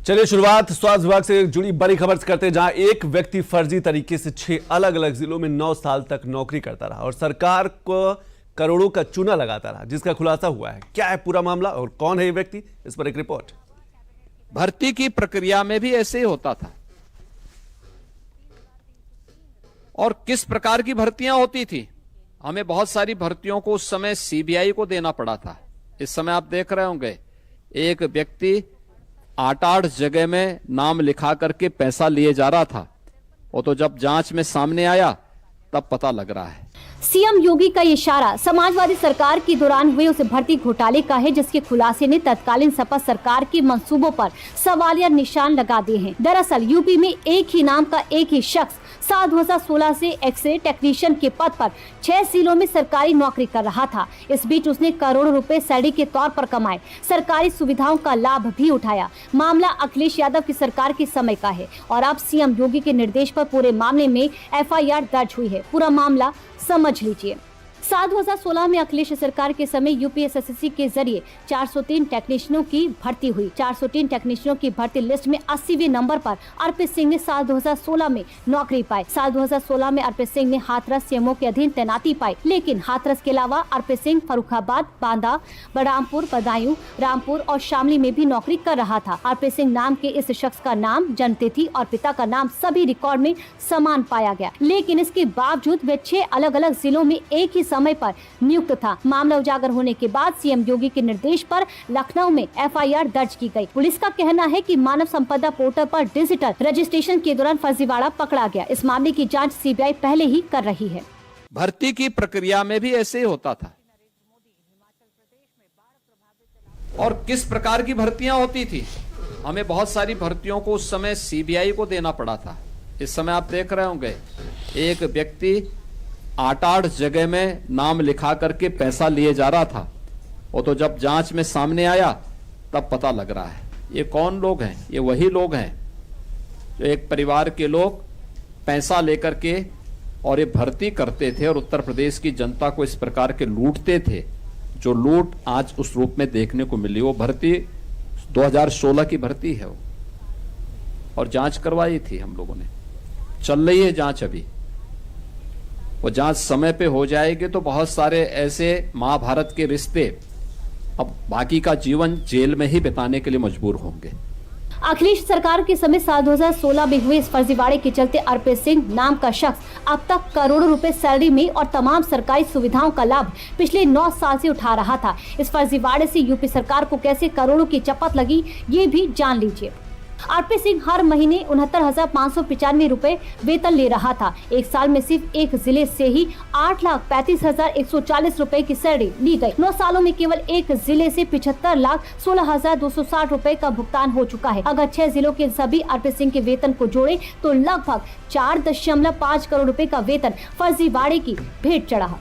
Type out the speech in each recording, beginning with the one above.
चलिए शुरुआत स्वास्थ्य विभाग से जुड़ी बड़ी खबर से करते हैं, जहां एक व्यक्ति फर्जी तरीके से 6 अलग अलग जिलों में 9 साल तक नौकरी करता रहा और सरकार को करोड़ों का चूना लगाता रहा, जिसका खुलासा हुआ है। क्या है पूरा मामला और कौन है ये व्यक्ति, इस पर एक रिपोर्ट। भर्ती की प्रक्रिया में भी ऐसे ही होता था और किस प्रकार की भर्तियां होती थी। हमें बहुत सारी भर्तियों को उस समय सीबीआई को देना पड़ा था। इस समय आप देख रहे होंगे एक व्यक्ति 8 जगह में नाम लिखा करके पैसा लिए जा रहा था। वो तो जब जांच में सामने आया तब पता लग रहा है। सीएम योगी का ये इशारा समाजवादी सरकार के दौरान हुए उस भर्ती घोटाले का है, जिसके खुलासे ने तत्कालीन सपा सरकार के मंसूबों पर सवालिया निशान लगा दिए हैं। दरअसल यूपी में एक ही नाम का एक ही शख्स साल 2016 से एक्सरे टेक्नीशियन के पद पर 6 जिलों में सरकारी नौकरी कर रहा था। इस बीच उसने करोड़ों रुपए सैलरी के तौर पर कमाए, सरकारी सुविधाओं का लाभ भी उठाया। मामला अखिलेश यादव की सरकार के समय का है और अब सीएम योगी के निर्देश पर पूरे मामले में एफआईआर दर्ज हुई है। पूरा मामला समझ लीजिए। साल 2016 में अखिलेश सरकार के समय यूपीएसएससी के जरिए 403 टेक्नीशियनों की भर्ती हुई। 403 टेक्नीशियनों की भर्ती लिस्ट में 80वें नंबर पर अर्पित सिंह ने साल 2016 में नौकरी पाई। साल 2016 में अर्पित सिंह ने हाथरस सीएमओ के अधीन तैनाती पाई, लेकिन हाथरस के अलावा अर्पित सिंह फर्रुखाबाद, बांदा, बलरामपुर, बदायूं, रामपुर और शामली में भी नौकरी कर रहा था। अर्पित सिंह नाम के इस शख्स का नाम, जन्मतिथि और पिता का नाम सभी रिकॉर्ड में समान पाया गया, लेकिन इसके बावजूद वे 6 अलग अलग जिलों में एक ही समय पर नियुक्त था। मामला उजागर होने के बाद सीएम योगी के निर्देश पर लखनऊ में एफआईआर दर्ज की गई। पुलिस का कहना है कि मानव संपदा पोर्टल पर डिजिटल रजिस्ट्रेशन के दौरान फर्जीवाड़ा पकड़ा गया। इस मामले की जांच सीबीआई पहले ही कर रही है। भर्ती की प्रक्रिया में भी ऐसे ही होता था और किस प्रकार की भर्तियां होती थी। हमें बहुत सारी भर्तियों को उस समय सीबीआई को देना पड़ा था। इस समय आप देख रहे होंगे एक व्यक्ति 8 जगह में नाम लिखा करके पैसा लिए जा रहा था। वो तो जब जांच में सामने आया तब पता लग रहा है। ये कौन लोग हैं? ये वही लोग हैं जो एक परिवार के लोग पैसा लेकर के और ये भर्ती करते थे और उत्तर प्रदेश की जनता को इस प्रकार के लूटते थे। जो लूट आज उस रूप में देखने को मिली, वो भर्ती 2016 की भर्ती है वो, और जांच करवाई थी हम लोगों ने। चल रही है जांच अभी। वो जांच समय पे हो जाएगी तो बहुत सारे ऐसे महाभारत के रिश्ते अब बाकी का जीवन जेल में ही बिताने के लिए मजबूर होंगे। अखिलेश सरकार के समय साल 2016 में हुए इस फर्जीवाड़े के चलते अर्पित सिंह नाम का शख्स अब तक करोड़ों रुपए सैलरी में और तमाम सरकारी सुविधाओं का लाभ पिछले 9 साल से उठा रहा था। इस फर्जीवाड़े से यूपी सरकार को कैसे करोड़ों की चपत लगी, ये भी जान लीजिए। अर्पित सिंह हर महीने 69,595 रुपए वेतन ले रहा था। एक साल में सिर्फ एक जिले से ही 8,35,140 रुपए की सैलरी ली गई। 9 सालों में केवल एक जिले से 75,16,260 रुपए का भुगतान हो चुका है। अगर 6 जिलों के सभी अर्पित सिंह के वेतन को जोड़े तो लगभग 4.5 करोड़ रुपए का वेतन फर्जीवाड़े की भेंट चढ़ा।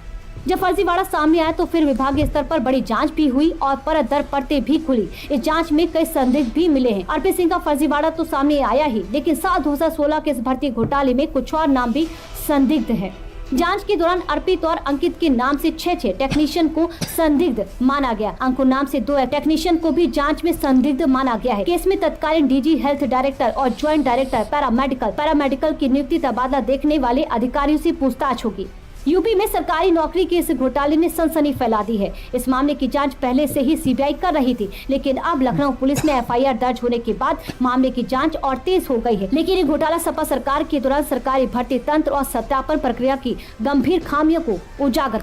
जब फर्जीवाड़ा सामने आया तो फिर विभागीय स्तर पर बड़ी जांच भी हुई और परत दर परतें भी खुली। इस जांच में कई संदिग्ध भी मिले हैं। अर्पित सिंह का फर्जीवाड़ा तो सामने आया ही, लेकिन साल 2016 के इस भर्ती घोटाले में कुछ और नाम भी संदिग्ध है। जांच के दौरान अर्पित और अंकित के नाम से 6 टेक्नीशियन को संदिग्ध माना गया। अंकुर नाम से 2 टेक्नीशियन को भी जांच में संदिग्ध माना गया है। केस में तत्कालीन डीजी हेल्थ डायरेक्टर और ज्वाइंट डायरेक्टर पैरामेडिकल की नियुक्ति तबादला देखने वाले अधिकारियों से पूछताछ होगी। यूपी में सरकारी नौकरी के इस घोटाले ने सनसनी फैला दी है। इस मामले की जांच पहले से ही सीबीआई कर रही थी, लेकिन अब लखनऊ पुलिस ने एफआईआर दर्ज होने के बाद मामले की जांच और तेज हो गई है। लेकिन ये घोटाला सपा सरकार के दौरान सरकारी भर्ती तंत्र और सत्यापन प्रक्रिया की गंभीर खामियों को उजागर कर